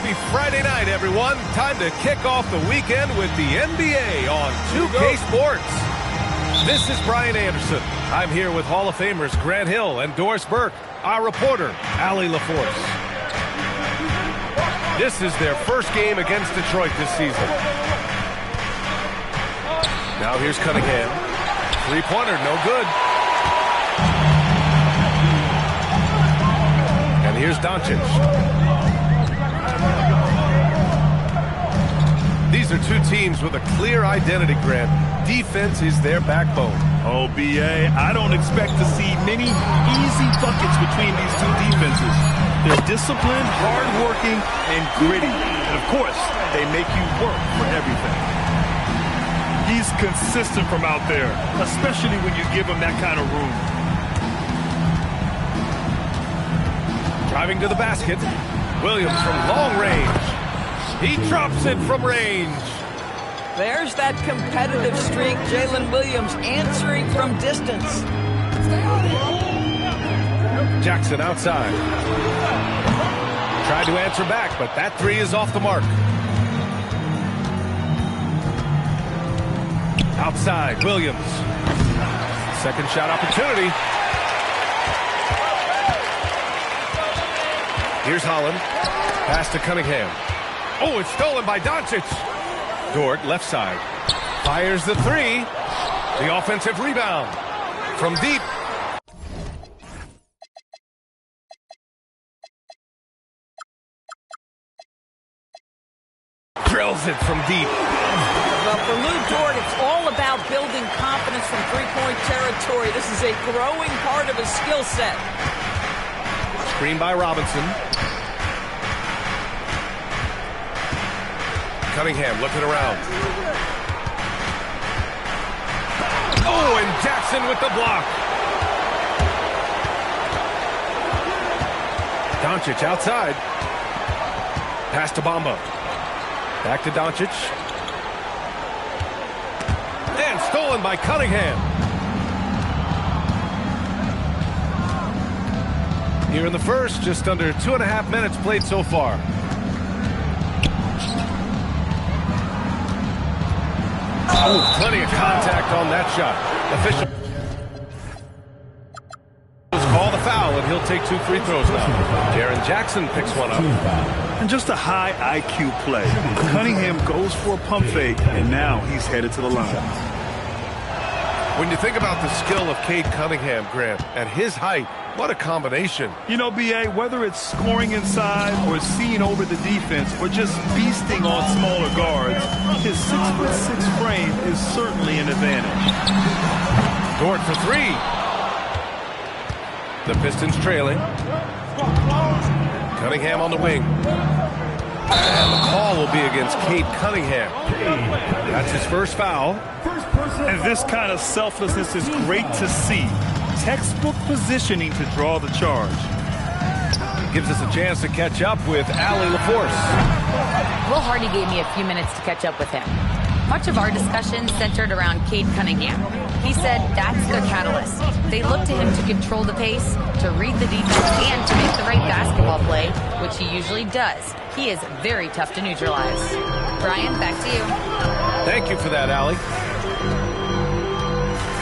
Happy Friday night, everyone. Time to kick off the weekend with the NBA on 2K Sports. This is Brian Anderson. I'm here with Hall of Famers Grant Hill and Doris Burke, our reporter, Allie LaForce. This is their first game against Detroit this season. Now here's Cunningham. Three-pointer, no good. And here's Doncic. These are two teams with a clear identity, Grant. Defense is their backbone. Oh, B.A., I don't expect to see many easy buckets between these two defenses. They're disciplined, hard-working, and gritty. And, of course, they make you work for everything. He's consistent from out there, especially when you give him that kind of room. Driving to the basket. Williams from long range. He drops it from range. There's that competitive streak. Jalen Williams answering from distance. Jackson outside. Tried to answer back, but that three is off the mark. Outside, Williams. Second shot opportunity. Here's Holland. Pass to Cunningham. Oh, it's stolen by Doncic. Dort, left side. Fires the three. The offensive rebound. From deep. Drills it from deep. Well, for Lou Dort, it's all about building confidence from three-point territory. This is a growing part of his skill set. Screen by Robinson. Cunningham looking around. Oh, and Jackson with the block. Doncic outside. Pass to Bamba. Back to Doncic. And stolen by Cunningham. Here in the first, just under 2.5 minutes played so far. Oh, plenty of contact on that shot. Official call the foul, and he'll take 2 free throws now. Jaren Jackson picks one up. And just a high IQ play. Cunningham goes for a pump fake, and now he's headed to the line. When you think about the skill of Cade Cunningham, Grant, at his height, what a combination. You know, B.A., whether it's scoring inside or seeing over the defense or just feasting on smaller guards, his 6'6" frame is certainly an advantage. Dort for three. The Pistons trailing. Cunningham on the wing. And the call will be against Cade Cunningham. That's his first foul. And this kind of selflessness is great to see. Textbook positioning to draw the charge. Gives us a chance to catch up with Allie LaForce. Will Hardy gave me a few minutes to catch up with him. Much of our discussion centered around Cade Cunningham. He said that's the catalyst. They look to him to control the pace, to read the defense, and to make the right basketball play, which he usually does. He is very tough to neutralize. Brian, back to you. Thank you for that, Allie.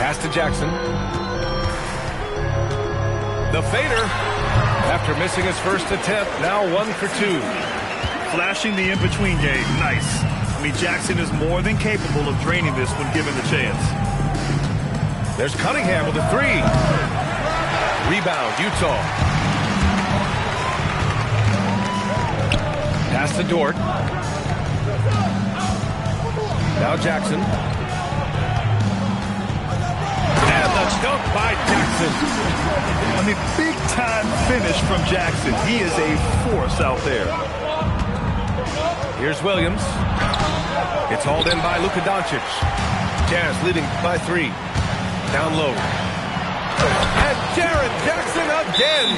Pass to Jackson. The fader. After missing his first attempt, now 1 for 2. Flashing the in-between game. Nice. I mean, Jackson is more than capable of draining this when given the chance. There's Cunningham with a three. Rebound, Utah. Pass to Dort. Now Jackson. And the dunk by Jackson. I mean, big-time finish from Jackson. He is a force out there. Here's Williams. It's hauled in by Luka Doncic. Jazz leading by 3. Down low. And Jaren Jackson again.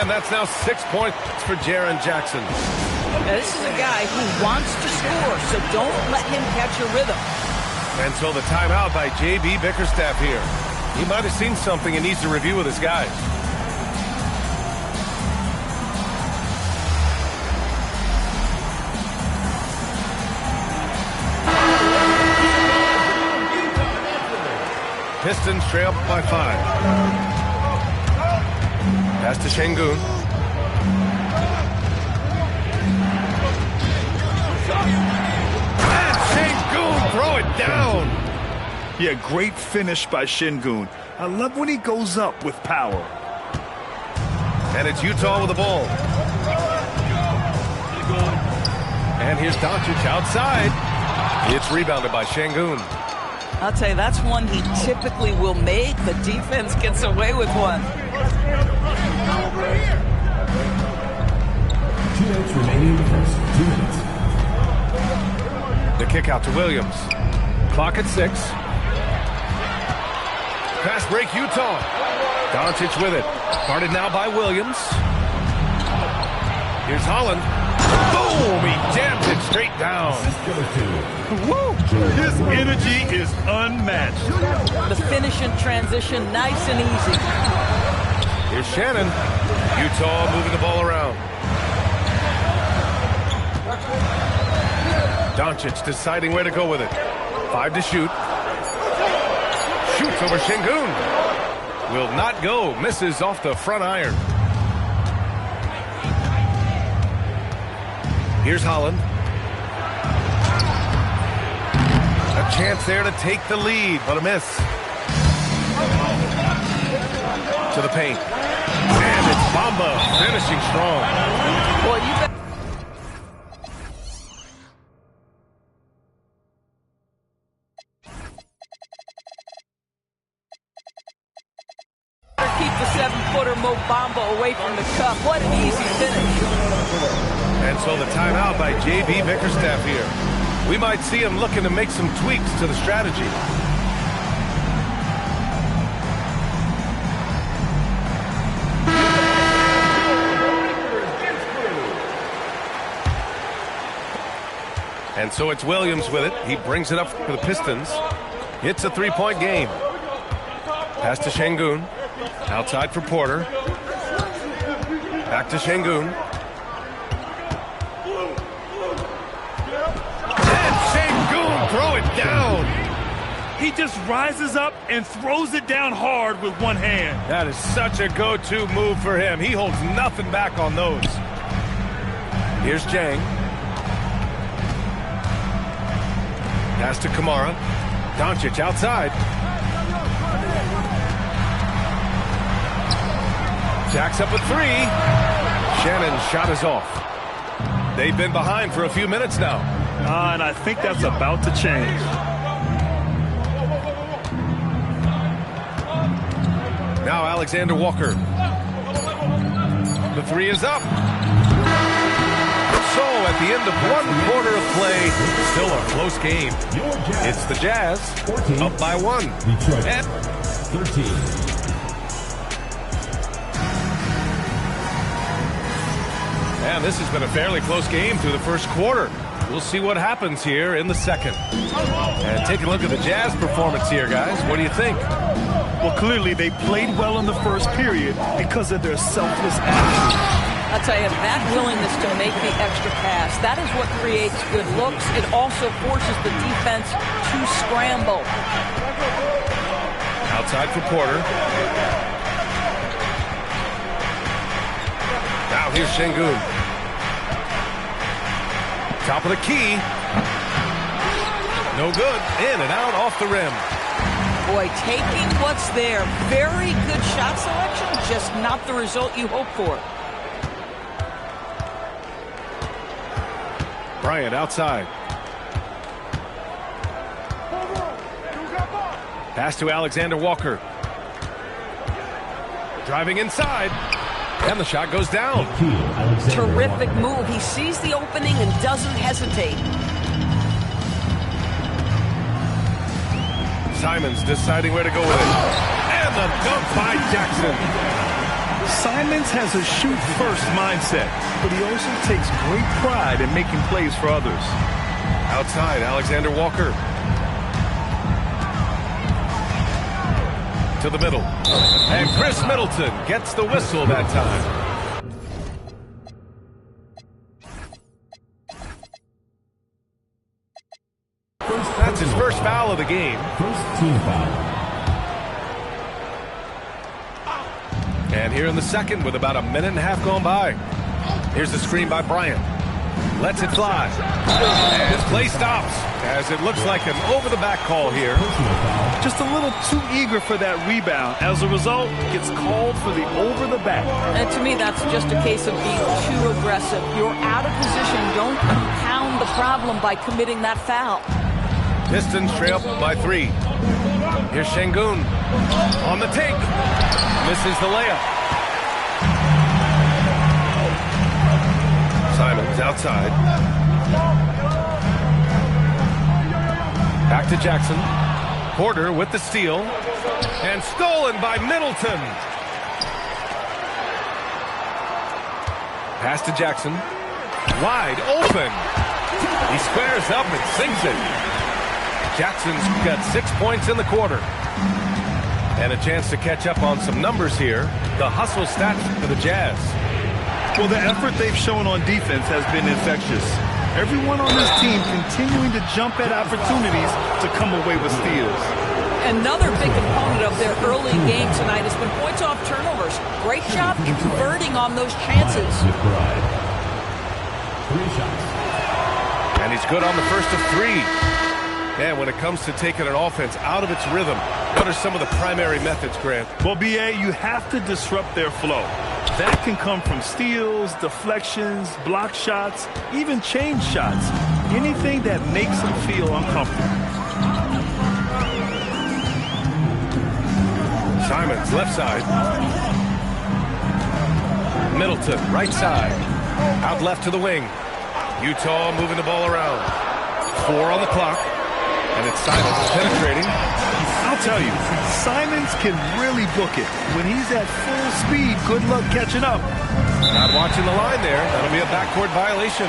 And that's now 6 points for Jaren Jackson. Now, this is a guy who wants to score, so don't let him catch a rhythm. And so the timeout by J.B. Bickerstaff here. He might have seen something and needs to review with his guys. Pistons trail by 5. Pass to Şengün. And Şengün throw it down. Yeah, great finish by Şengün. I love when he goes up with power. And it's Utah with the ball. And here's Doncic outside. It's rebounded by Şengün. I'll tell you, that's one he typically will make. The defense gets away with one. 2 minutes remaining in the first. 2 minutes. The kick out to Williams. Clock at 6. Pass break Utah. Doncic with it. Guarded now by Williams. Here's Holland. Boom! He jams it straight down. Woo! His energy is unmatched. The finish in transition, nice and easy. Here's Shannon. Utah moving the ball around. Doncic deciding where to go with it. 5 to shoot. Shoots over Şengün. Will not go. Misses off the front iron. Here's Holland. A chance there to take the lead, but a miss. To the paint. And it's Bamba finishing strong. Boy, you better keep the 7-footer Mo Bamba away from the cup. What an easy finish. And so the timeout by J.B. Bickerstaff here. We might see him looking to make some tweaks to the strategy. And so it's Williams with it. He brings it up for the Pistons. It's a 3-point game. Pass to Şengün. Outside for Porter. Back to Şengün. And Şengün throw it down. He just rises up and throws it down hard with one hand. That is such a go-to move for him. He holds nothing back on those. Here's Jang. Pass to Kamara. Doncic outside. Jacks up with 3. Shannon's shot is off. They've been behind for a few minutes now. And I think that's about to change. Now Alexander Walker. The 3 is up. So at the end of 1 quarter of play, still a close game. It's the Jazz up by 1. Detroit And 13. And this has been a fairly close game through the first quarter. We'll see what happens here in the second. And take a look at the Jazz performance here, guys. What do you think? Well, clearly they played well in the first period because of their selfless attitude. I'll tell you, that willingness to make the extra pass, that is what creates good looks. It also forces the defense to scramble. Outside for Porter. Now here's Şengün. Top of the key. No good. In and out off the rim. Boy, taking what's there. Very good shot selection, just not the result you hope for. Bryant outside. Pass to Alexander Walker. Driving inside. And the shot goes down. Terrific move. He sees the opening and doesn't hesitate. Simons deciding where to go with it. And the dunk by Jackson. Simons has a shoot-first mindset, but he also takes great pride in making plays for others. Outside, Alexander Walker. To the middle. And Chris Middleton gets the whistle that time. That's his first foul of the game. First team foul. And here in the second with about a minute and a half gone by. Here's the screen by Bryant. Lets it fly. And play stops as it looks like an over-the-back call here. Just a little too eager for that rebound. As a result, gets called for the over-the-back. And to me, that's just a case of being too aggressive. You're out of position. Don't compound the problem by committing that foul. Pistons trail by 3. Here's Şengün on the take. Misses the layup. Simons outside. Back to Jackson. Porter with the steal. And stolen by Middleton. Pass to Jackson. Wide open. He squares up and sinks it. Jackson's got 6 points in the quarter. And a chance to catch up on some numbers here. The hustle stats for the Jazz. Well, the effort they've shown on defense has been infectious. Everyone on this team continuing to jump at opportunities to come away with steals. Another big component of their early game tonight has been points off turnovers. Great job converting on those chances. 3 shots. And he's good on the first of 3. And when it comes to taking an offense out of its rhythm, what are some of the primary methods, Grant? Well, B.A., you have to disrupt their flow. That can come from steals, deflections, block shots, even change shots. Anything that makes them feel uncomfortable. Simons, left side. Middleton, right side. Out left to the wing. Utah moving the ball around. 4 on the clock. And it's Simons penetrating. I'll tell you, Simons can really book it. When he's at full speed, good luck catching up. Not watching the line there. That'll be a backcourt violation.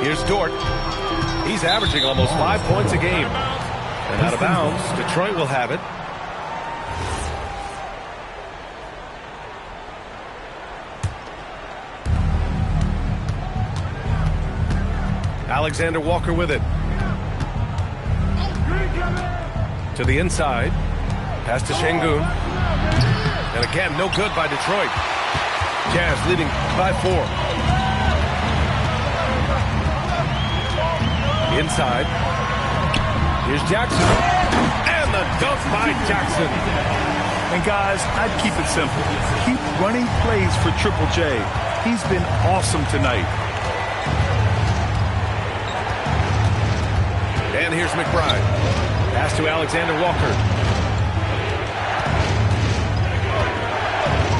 Here's Dort. He's averaging almost 5 points a game. And out of bounds, Detroit will have it. Alexander Walker with it. To the inside. Pass to Şengün. And again, no good by Detroit. Jazz leading by 4. Inside. Here's Jackson. And the dunk by Jackson. And guys, I'd keep it simple. Keep running plays for Triple J. He's been awesome tonight. And here's McBride. Pass to Alexander Walker.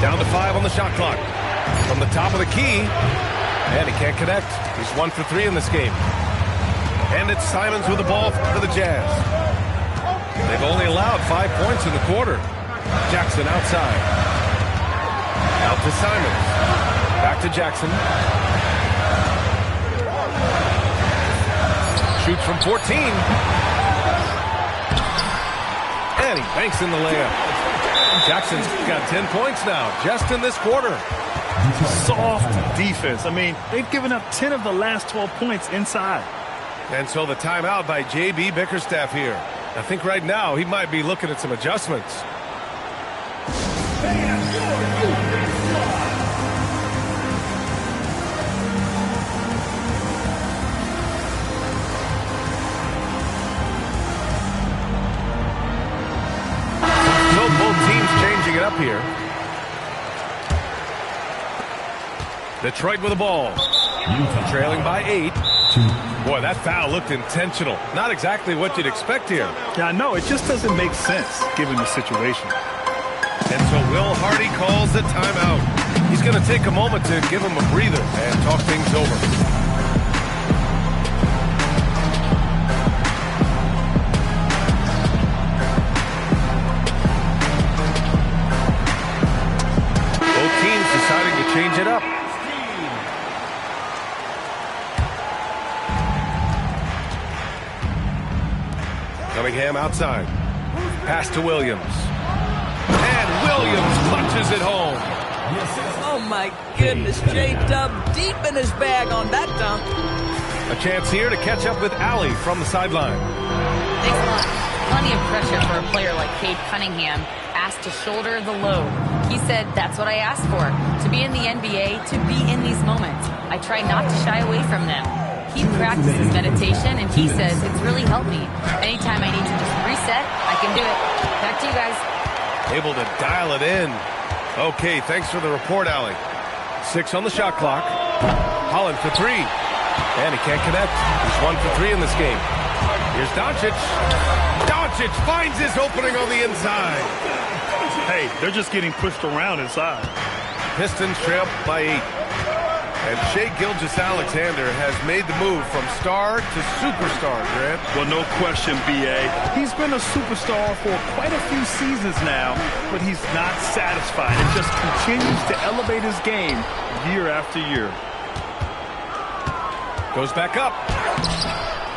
Down to 5 on the shot clock. From the top of the key. And he can't connect. He's 1 for 3 in this game. And it's Simons with the ball for the Jazz. They've only allowed 5 points in the quarter. Jackson outside. Out to Simons. Back to Jackson. Shoots from 14. And he banks in the layup. Jackson's got 10 points now, just in this quarter. Soft defense. I mean, they've given up 10 of the last 12 points inside. And so the timeout by J.B. Bickerstaff here. I think right now he might be looking at some adjustments. Both teams changing it up here. Detroit with the ball. Trailing by 8. Boy, that foul looked intentional. Not exactly what you'd expect here. Yeah, I know. It just doesn't make sense given the situation. And so Will Hardy calls the timeout. He's going to take a moment to give him a breather and talk things over. Deciding to change it up. Cunningham outside. Pass to Williams. And Williams punches it home. Oh my goodness, J-Dub deep in his bag on that dunk. A chance here to catch up with Allie from the sideline. Thanks a lot. Plenty of pressure for a player like Cade Cunningham, asked to shoulder the load. He said, that's what I asked for, to be in the NBA, to be in these moments. I try not to shy away from them. He practices meditation, and he says it's really helped me. Anytime I need to just reset, I can do it. Back to you guys. Able to dial it in. Okay, thanks for the report, Allie. 6 on the shot clock. Holland for 3. And he can't connect. He's 1 for 3 in this game. Here's Doncic. Doncic finds his opening on the inside. Hey, they're just getting pushed around inside. Pistons trail by 8. And Shai Gilgeous-Alexander has made the move from star to superstar, Grant. Well, no question, B.A. He's been a superstar for quite a few seasons now, but he's not satisfied. It just continues to elevate his game year after year. Goes back up.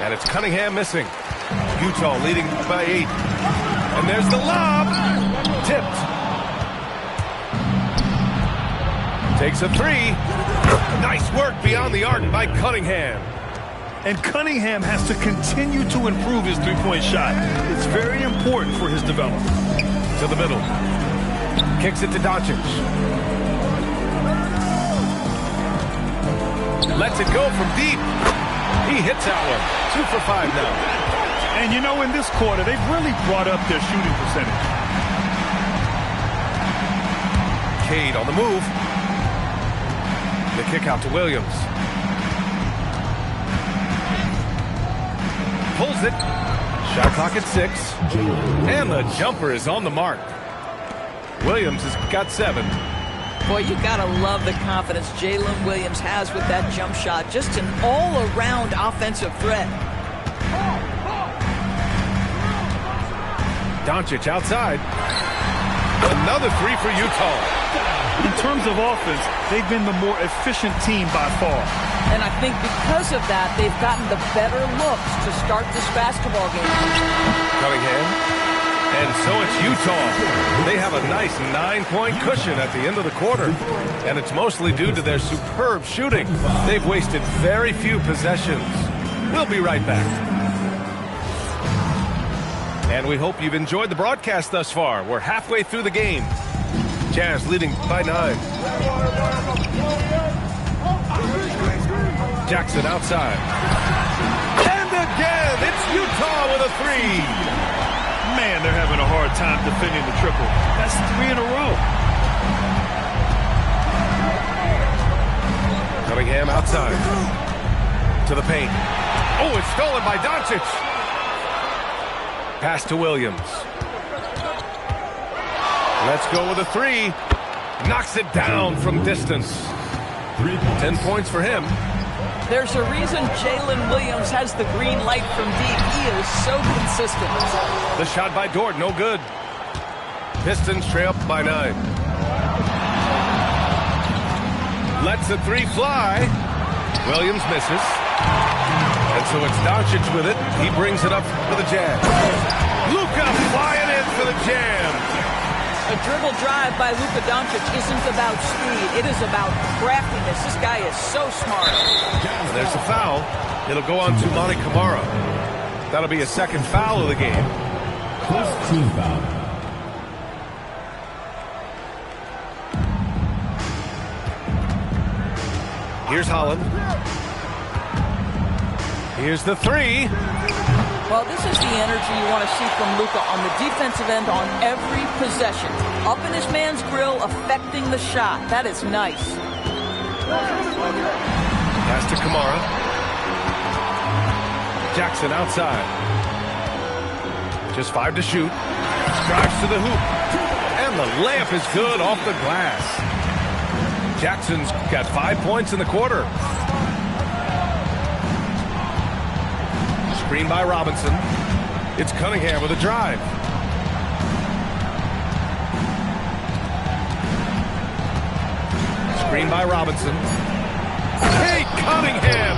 And it's Cunningham missing. Utah leading by 8. And there's the lob. Tipped. Takes a 3. Nice work beyond the arc by Cunningham. And Cunningham has to continue to improve his three-point shot. It's very important for his development. To the middle. Kicks it to Doncic. Lets it go from deep. He hits that one. 2 for 5 now. And you know, in this quarter, they've really brought up their shooting percentage. Cade on the move. The kick out to Williams. Pulls it. Shot clock at 6. And the jumper is on the mark. Williams has got 7. Boy, you gotta love the confidence Jalen Williams has with that jump shot. Just an all-around offensive threat. Doncic outside. Another 3 for Utah. In terms of offense, they've been the more efficient team by far. And I think because of that, they've gotten the better looks to start this basketball game. Cunningham. And so it's Utah. They have a nice 9-point cushion at the end of the quarter. And it's mostly due to their superb shooting. They've wasted very few possessions. We'll be right back. And we hope you've enjoyed the broadcast thus far. We're halfway through the game. Jazz leading by 9. Jackson outside. And again, it's Utah with a 3. Man, they're having a hard time defending the triple. That's 3 in a row. Cunningham outside. To the paint. Oh, it's stolen by Doncic. Pass to Williams. Let's go with a 3. Knocks it down from distance. 10 points for him. There's a reason Jalen Williams has the green light from deep. He is so consistent. The shot by Dort, no good. Pistons trail by 9. Lets the 3 fly. Williams misses. And so it's Doncic with it. He brings it up for the Jazz. Luka flying in for the jam. A dribble drive by Luka Doncic isn't about speed. It is about craftiness. This guy is so smart. And there's the foul. It'll go on to Monty Kamara. That'll be a second foul of the game. First team foul. Here's Holland. Here's the 3. Well, this is the energy you want to see from Luka on the defensive end on every possession. Up in his man's grill, affecting the shot. That is nice. Pass to Kamara. Jackson outside. Just 5 to shoot. Drives to the hoop. And the layup is good off the glass. Jackson's got 5 points in the quarter. Screen by Robinson. It's Cunningham with a drive. Screen by Robinson. Hey, Cunningham!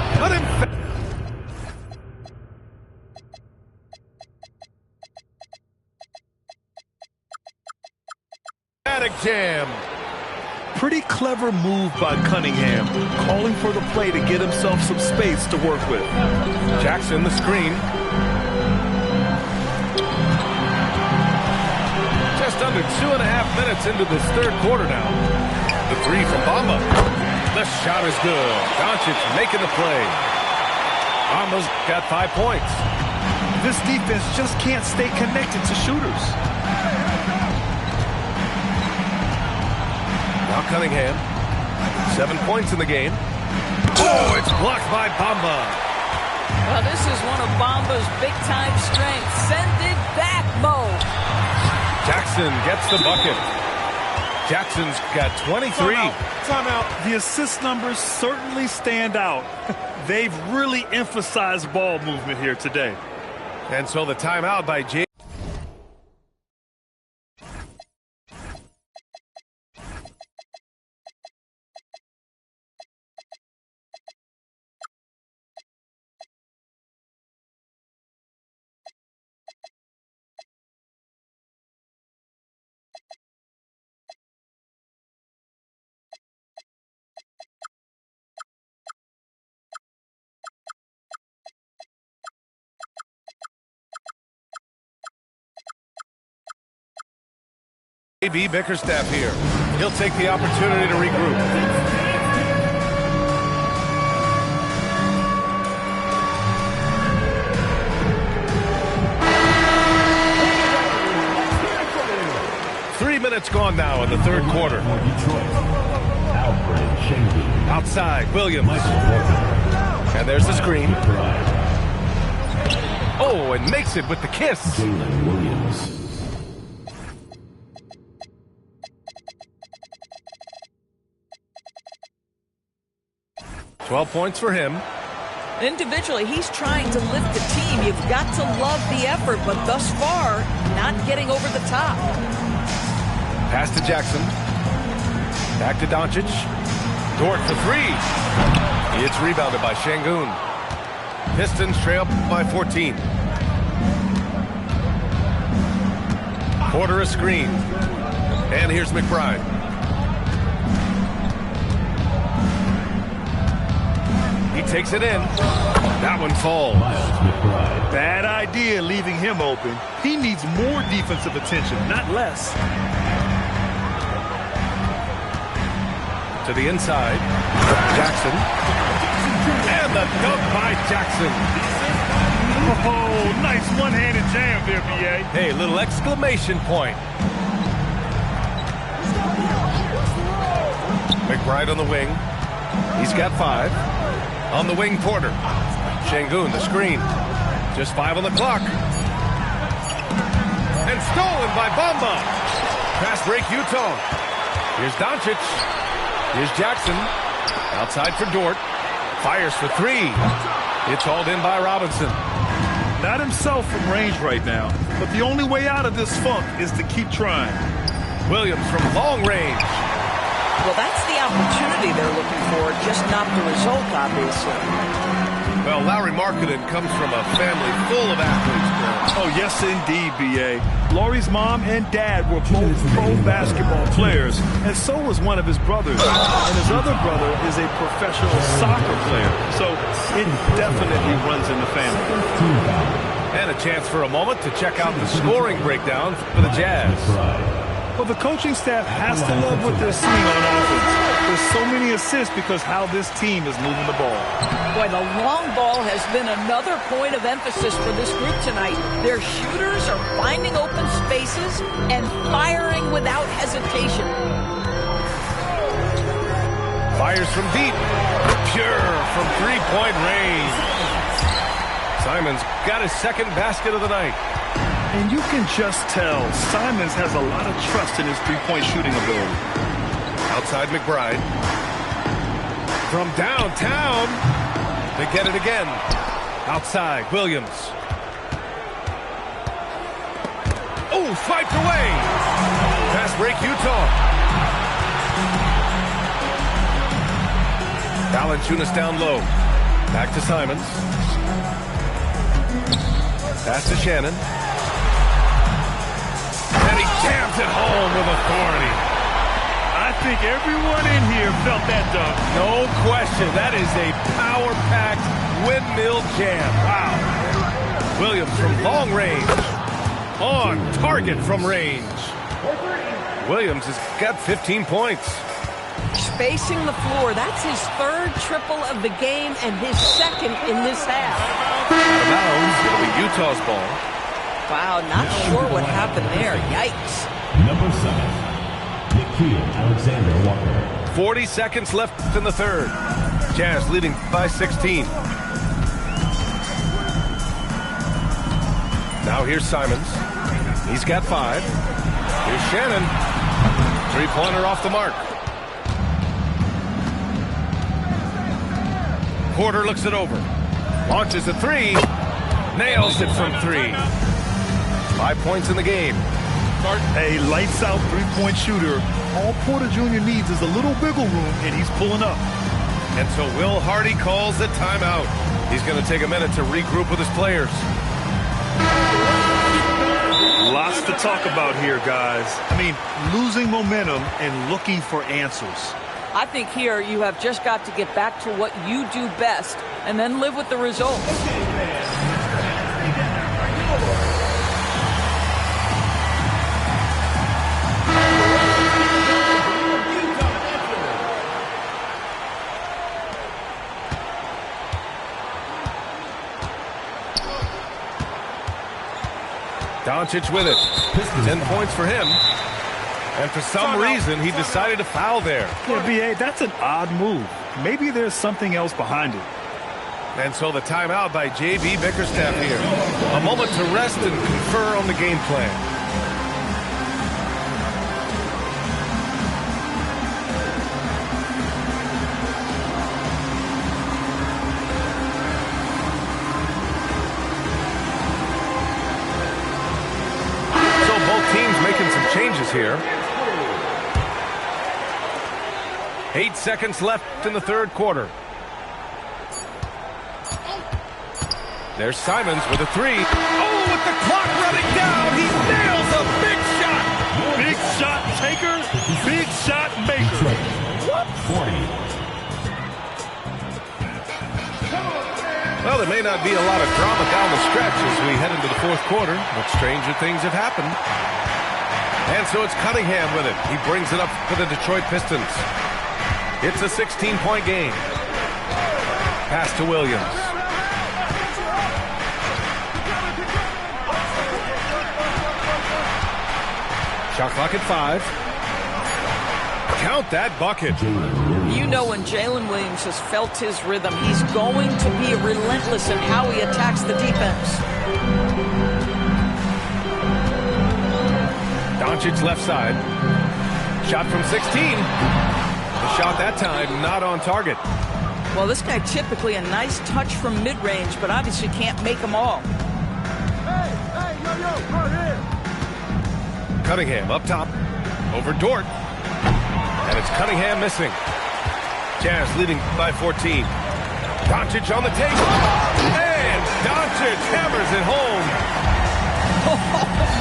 Emphatic jam. Pretty clever move by Cunningham, calling for the play to get himself some space to work with. Jackson, the screen. Just under 2.5 minutes into this third quarter now. The three from Bamba. The shot is good. Doncic making the play. Bamba's got 5 points. This defense just can't stay connected to shooters. Now Cunningham. 7 points in the game. Oh, it's blocked by Bamba. Well, this is one of Bamba's big-time strengths. Send it back, Mo. Jackson gets the bucket. Jackson's got 23. Timeout. The assist numbers certainly stand out. They've really emphasized ball movement here today. And so the timeout by J. A.B. Bickerstaff here. He'll take the opportunity to regroup. Three minutes gone now in the third quarter. Outside, Williams. And there's the screen. Oh, and makes it with the kiss. Jalen Williams. 12 points for him. Individually, he's trying to lift the team. You've got to love the effort, but thus far, not getting over the top. Pass to Jackson. Back to Doncic. Dort for three. It's rebounded by Şengün. Pistons trail by 14. Porter a screen. And here's McBride. He takes it in. That one falls. Bad idea leaving him open. He needs more defensive attention, not less. To the inside. Jackson. And the dunk by Jackson. Oh, nice one-handed jam there, B.A. Hey, little exclamation point. McBride on the wing. He's got 5. On the wing, Porter. Şengün, the screen. Just 5 on the clock. And stolen by Bamba. Fast break, Utah. Here's Doncic. Here's Jackson. Outside for Dort. Fires for 3. It's hauled in by Robinson. Not himself from range right now, but the only way out of this funk is to keep trying. Williams from long range. Well, that's the opportunity they're looking for, just not the result, obviously. Well, Larry Markkinen comes from a family full of athletes, Bill. Oh, yes, indeed, B.A. Laurie's mom and dad were both pro basketball players, and so was one of his brothers. And his other brother is a professional soccer player, so it definitely runs in the family. And a chance for a moment to check out the scoring breakdown for the Jazz. Well, the coaching staff has to love what they're seeing on offense. There's so many assists because how this team is moving the ball. Boy, the long ball has been another point of emphasis for this group tonight. Their shooters are finding open spaces and firing without hesitation. Fires from deep. Pure from three-point range. Simons got his second basket of the night. And you can just tell Simons has a lot of trust in his three-point shooting ability. Outside McBride. From downtown. They get it again. Outside Williams. Oh, swiped away. Fast break Utah. Valanciunas down low. Back to Simons. Pass to Shannon. And he jams it home with authority. I think everyone in here felt that dunk. No question. That is a power-packed windmill jam. Wow. Williams from long range. On target from range. Williams has got 15 points. Spacing the floor. That's his third triple of the game and his second in this half. Out of bounds. It'll be Utah's ball. Wow, not sure what happened there. Yikes. Number 7, Alexander Walker. 40 seconds left in the third. Jazz leading by 16. Now here's Simons. He's got 5. Here's Shannon. Three-pointer off the mark. Porter looks it over. Launches a 3. Nails it from 3. 5 points in the game. A lights-out three-point shooter. All Porter Jr. needs is a little wiggle room, and he's pulling up. And so Will Hardy calls the timeout. He's going to take a minute to regroup with his players. Lots to talk about here, guys. I mean, losing momentum and looking for answers. I think here you have just got to get back to what you do best and then live with the results. Doncic with it. 10 points for him. And for some reason, he decided to foul there. Yeah, B.A., that's an odd move. Maybe there's something else behind it. And so the timeout by J.B. Bickerstaff here. A moment to rest and confer on the game plan. Changes here. 8 seconds left in the third quarter. There's Simons with a 3. Oh, with the clock running down, he nails a big shot. Big shot taker, big shot maker. What? 40. Well, there may not be a lot of drama down the stretch as we head into the fourth quarter, but stranger things have happened. And so it's Cunningham with it. He brings it up for the Detroit Pistons. It's a 16-point game. Pass to Williams. Shot clock at 5. Count that bucket. You know when Jalen Williams has felt his rhythm, he's going to be relentless in how he attacks the defense. Doncic left side. Shot from 16. The shot that time not on target. Well, this guy typically a nice touch from mid-range, but obviously can't make them all. Cunningham up top. Over Dort. And it's Cunningham missing. Jazz leading by 14. Doncic on the table. And Doncic hammers it home. Oh,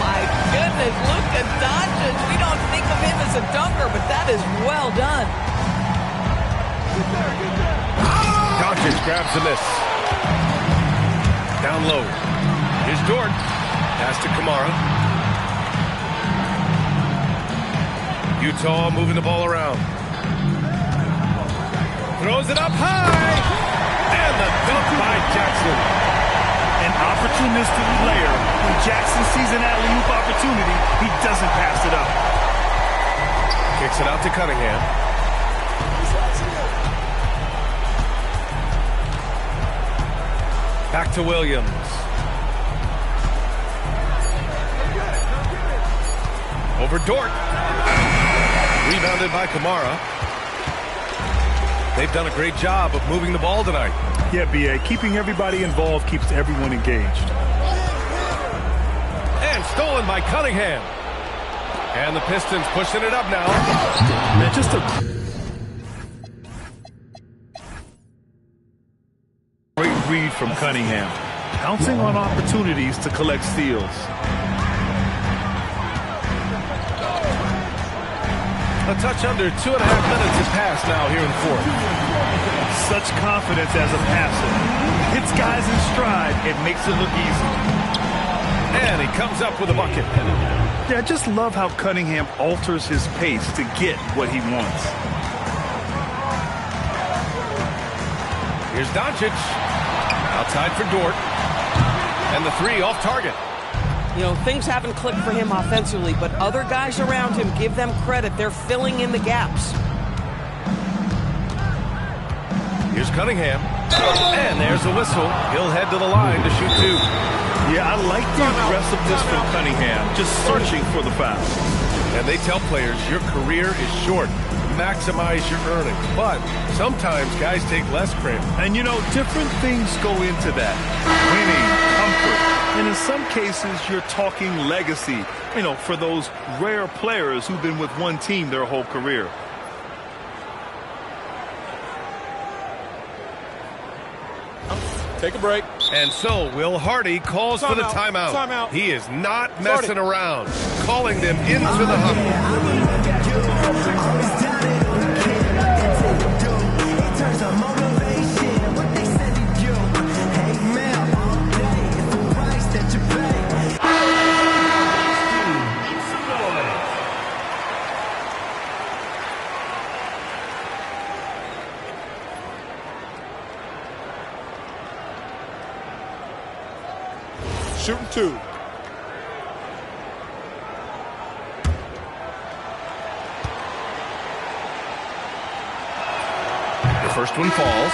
my goodness. Look at Doncic. We don't think of him as a dunker, but that is well done. Doncic grabs the miss. Down low. Here's Dort. Pass to Kamara. Utah moving the ball around. Throws it up high. And the dunk by Jackson. An opportunistic player. When Jackson sees an alley-oop opportunity, he doesn't pass it up. Kicks it out to Cunningham. Back to Williams. Over Dort. Rebounded by Kamara. They've done a great job of moving the ball tonight. Yeah, B.A., keeping everybody involved keeps everyone engaged. And stolen by Cunningham. And the Pistons pushing it up now. Man, just a great read from Cunningham. Pouncing on opportunities to collect steals. A touch under 2.5 minutes has passed now here in the fourth. Such confidence as a passer. Hits guys in stride. It makes it look easy. And he comes up with a bucket. Yeah, I just love how Cunningham alters his pace to get what he wants. Here's Doncic. Outside for Dort. And the three off target. You know, things haven't clicked for him offensively, but other guys around him, give them credit. They're filling in the gaps. Here's Cunningham. And there's the whistle. He'll head to the line to shoot two. Yeah, I like the aggressiveness from Cunningham, just searching for the foul. And they tell players, your career is short. Maximize your earnings. But sometimes guys take less credit. And, you know, different things go into that. Winning, comfort. And in some cases, you're talking legacy, you know, for those rare players who've been with one team their whole career. Take a break. And so Will Hardy calls for the timeout. Timeout. He is not messing around, calling them into the huddle. Shooting two. The first one falls.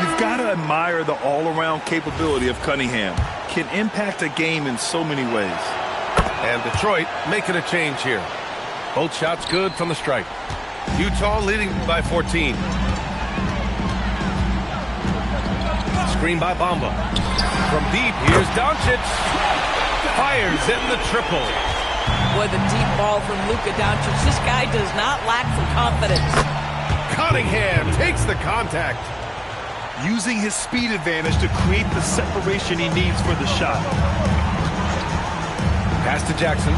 You've got to admire the all-around capability of Cunningham. Can impact a game in so many ways. And Detroit making a change here. Both shots good from the stripe. Utah leading by 14. Screen by Bamba. From deep, here's Doncic. Fires in the triple. Boy, the deep ball from Luka Doncic. This guy does not lack for confidence. Cunningham takes the contact. Using his speed advantage to create the separation he needs for the shot. Pass to Jackson.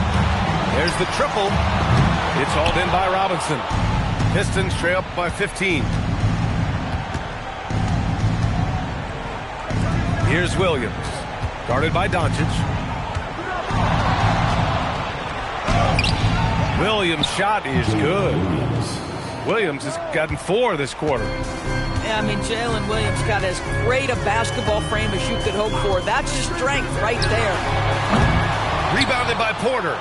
There's the triple. It's hauled in by Robinson. Pistons trail up by 15. Here's Williams. Guarded by Doncic. Williams' shot is good. Williams has gotten 4 this quarter. Yeah, I mean, Jalen Williams got as great a basketball frame as you could hope for. That's strength right there. Rebounded by Porter.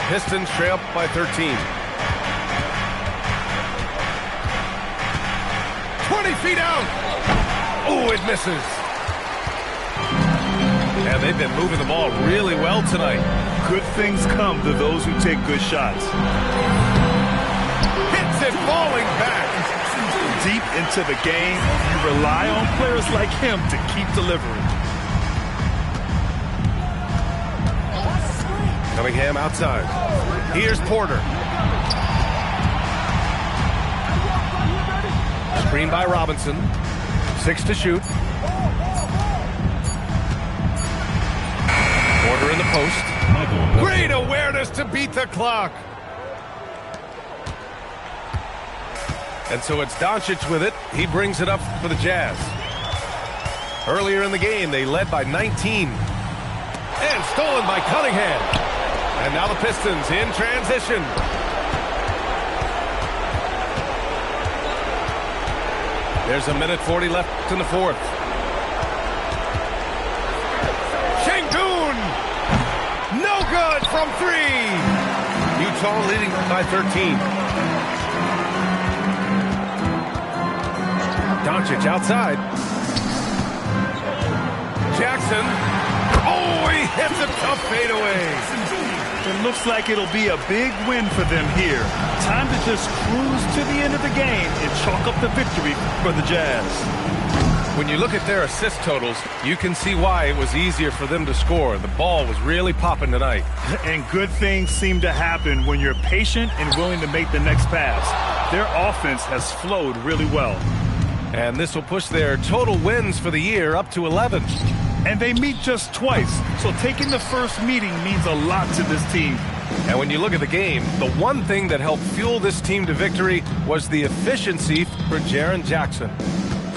Pistons trail up by 13. 20 feet out. Oh, it misses. And they've been moving the ball really well tonight. Good things come to those who take good shots. Hits it falling back. Deep into the game, you rely on players like him to keep delivering. Cunningham outside. Here's Porter. Screen by Robinson. 6 to shoot. Porter in the post. Great awareness to beat the clock. And so it's Doncic with it. He brings it up for the Jazz. Earlier in the game, they led by 19. And stolen by Cunningham. And now the Pistons in transition. There's 1:40 left in the fourth. Şengün! No good from 3. Utah leading by 13. Doncic outside. Jackson. Oh, he hits a tough fadeaway. It looks like it'll be a big win for them here. Time to just cruise to the end of the game and chalk up the victory for the Jazz. When you look at their assist totals, you can see why it was easier for them to score. The ball was really popping tonight. And good things seem to happen when you're patient and willing to make the next pass. Their offense has flowed really well. And this will push their total wins for the year up to 11. And they meet just twice, so taking the first meeting means a lot to this team. And when you look at the game, the one thing that helped fuel this team to victory was the efficiency for Jaren Jackson.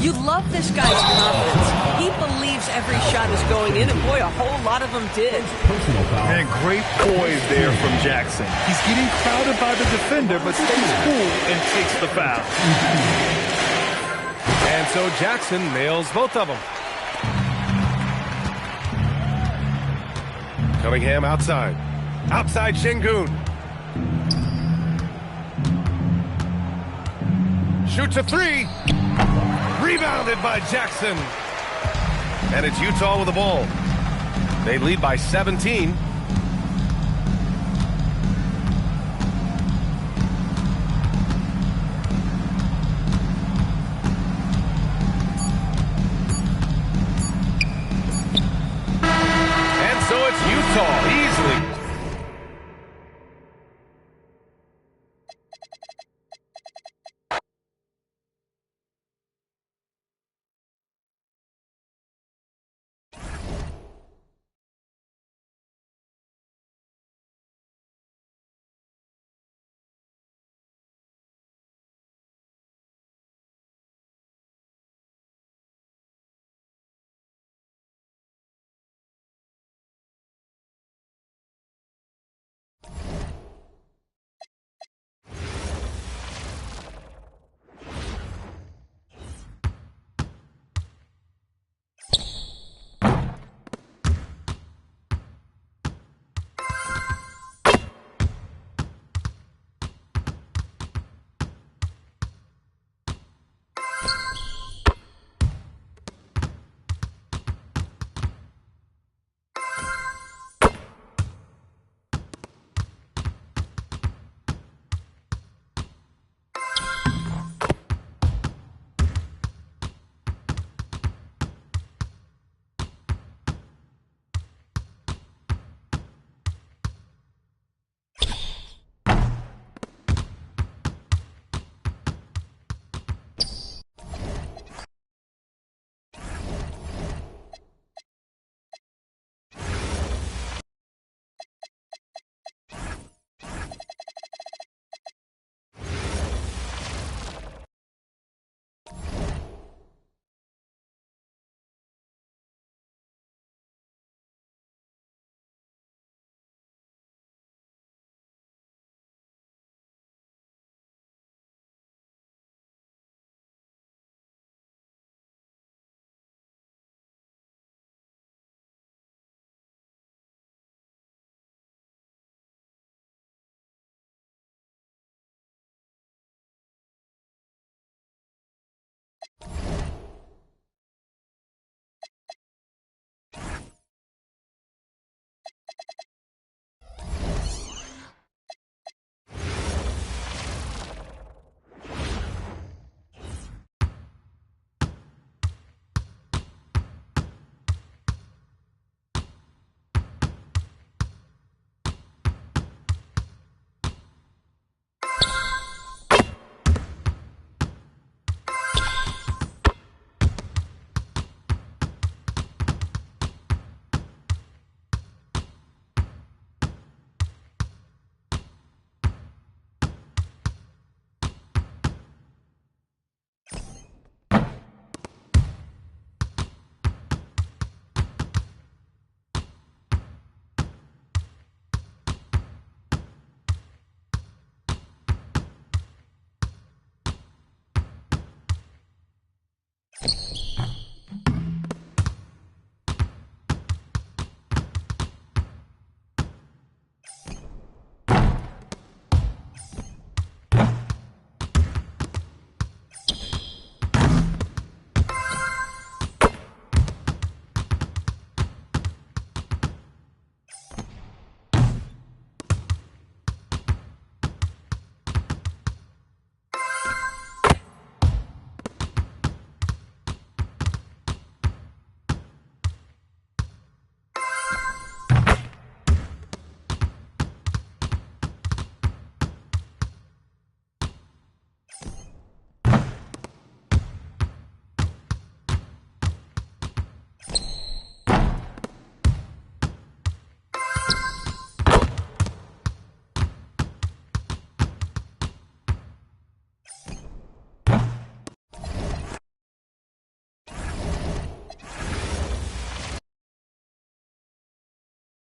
You love this guy's confidence. He believes every shot is going in, and boy, a whole lot of them did. And great poise there from Jackson. He's getting crowded by the defender, but stays cool and takes the foul. And so Jackson nails both of them. Cunningham outside. Outside Şengün. Shoots a three. Rebounded by Jackson. And it's Utah with the ball. They lead by 17.